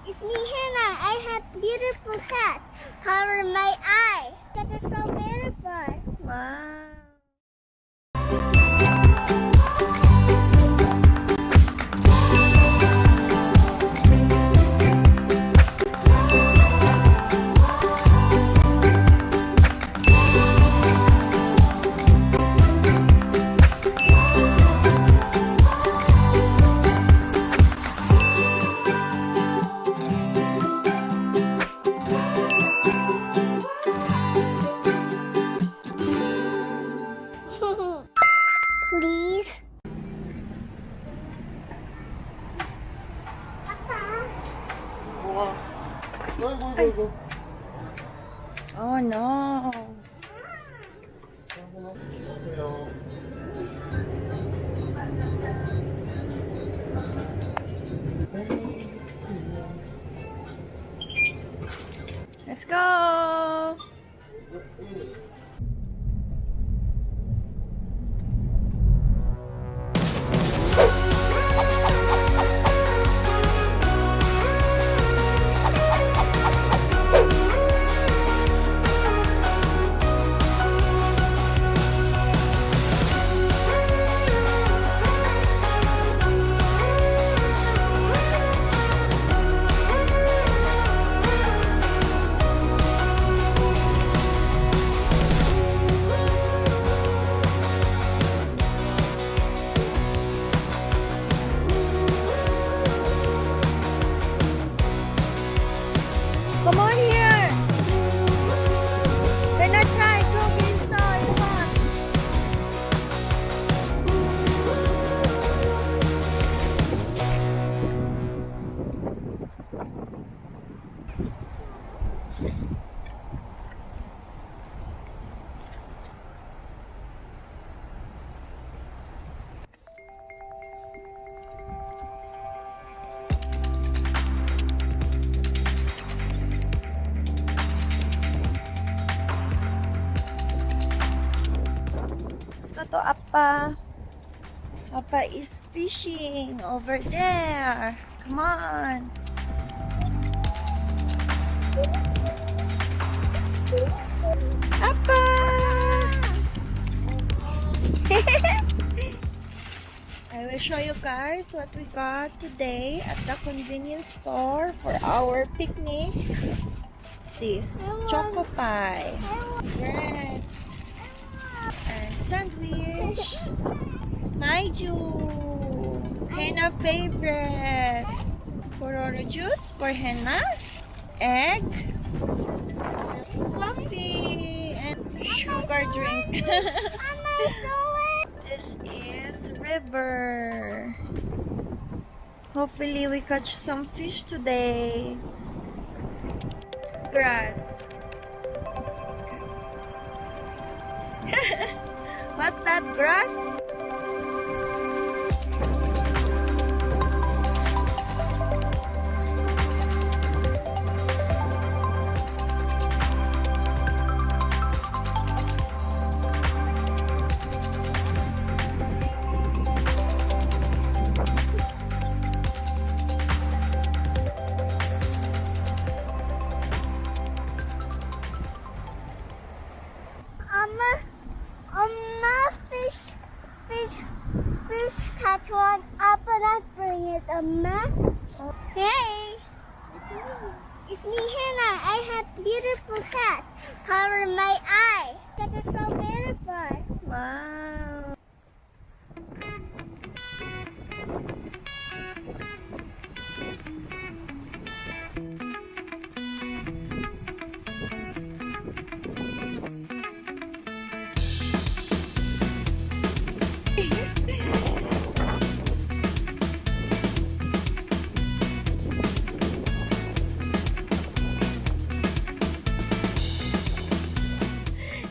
It's me, Hennah. I have beautiful hat. Cover my eye. Because it's so beautiful. Wow. Please. Oh no. Let's go. Come on here. Hennah Chai, Joman, come on. Let's go to Appa. Appa is fishing over there. Come on. Appa! I will show you guys what we got today at the convenience store for our picnic. This choco pie, bread, and sandwich. Maiju, Hennah favorite. Cororo juice for Hennah, egg, coffee, and sugar drink. This is river. Hopefully we catch some fish today. Grass. What's that, grass? Catch one up and I bring it, Hey, it's me, Hennah. I have beautiful hat. Cover my eye. Because it's so beautiful. Wow.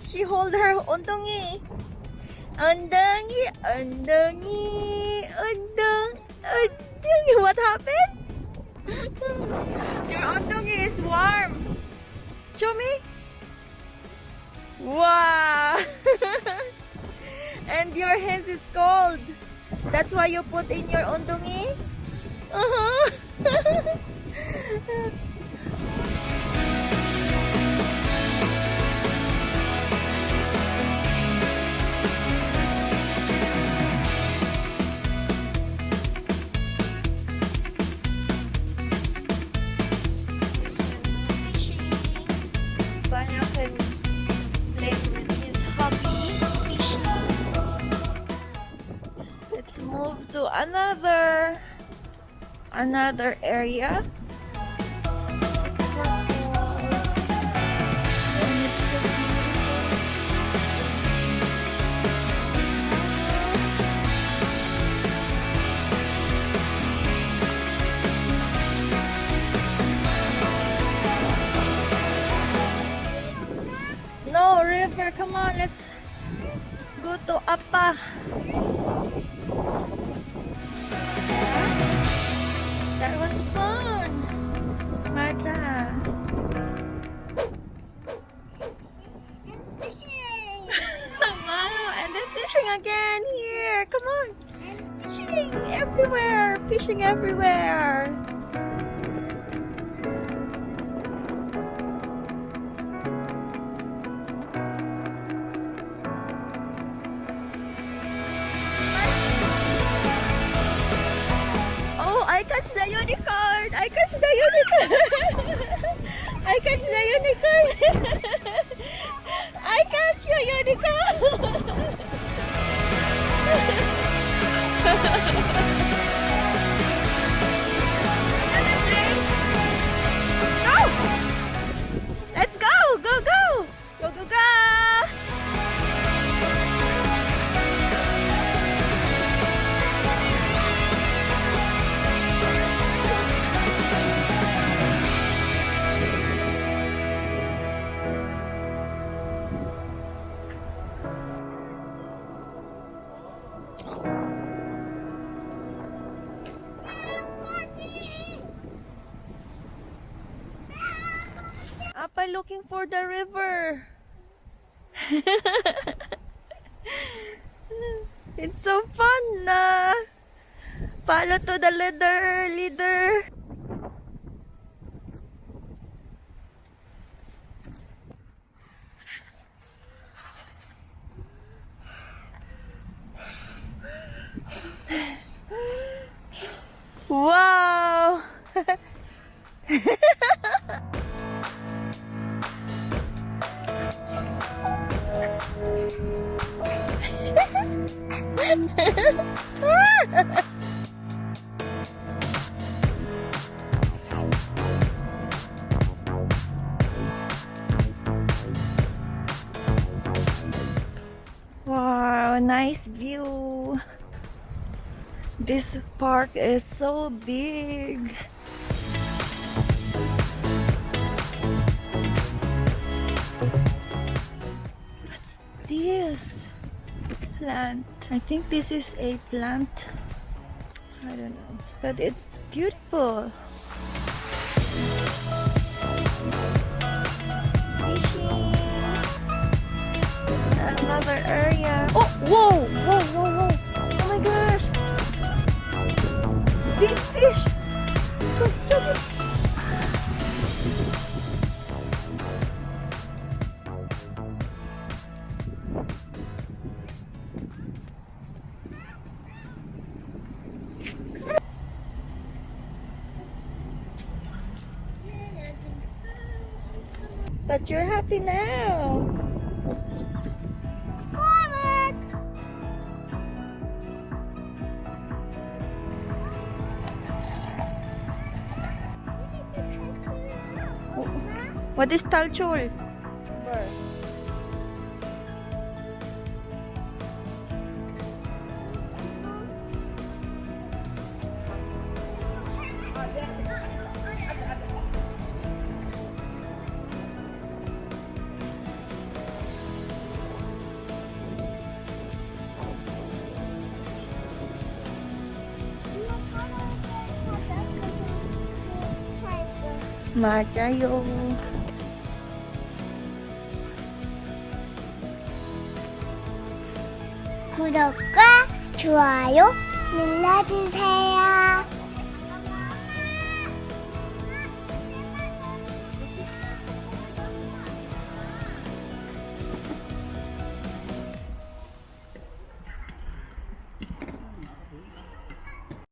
She hold her undongi. Undongi, undongi, undong, undongi. What happened? Your undongi is warm. Show me. Wow. And your hands is cold. That's why you put in your undongi? Uh-huh. another area. And it's so beautiful. No, river, come on, let's go to Appa. That was fun. Marta. Wow, and then fishing again here. Come on. Fishing everywhere. Fishing everywhere. I catch the unicorn! I catch the unicorn! I catch the unicorn! I catch your unicorn! Another place? Go! Let's go! Go, go! Go, go, go! Appa looking for the river. It's so fun na. Follow to the leader. Wow. Wow, nice view. This park is so big. What's this plant? I think this is a plant. I don't know, but it's beautiful. Fishing. Another area. Oh, whoa, whoa, whoa, whoa. Oh my gosh. Big fish. So big. But you're happy now. What is talchul? 맞아요. 구독과 좋아요 눌러주세요.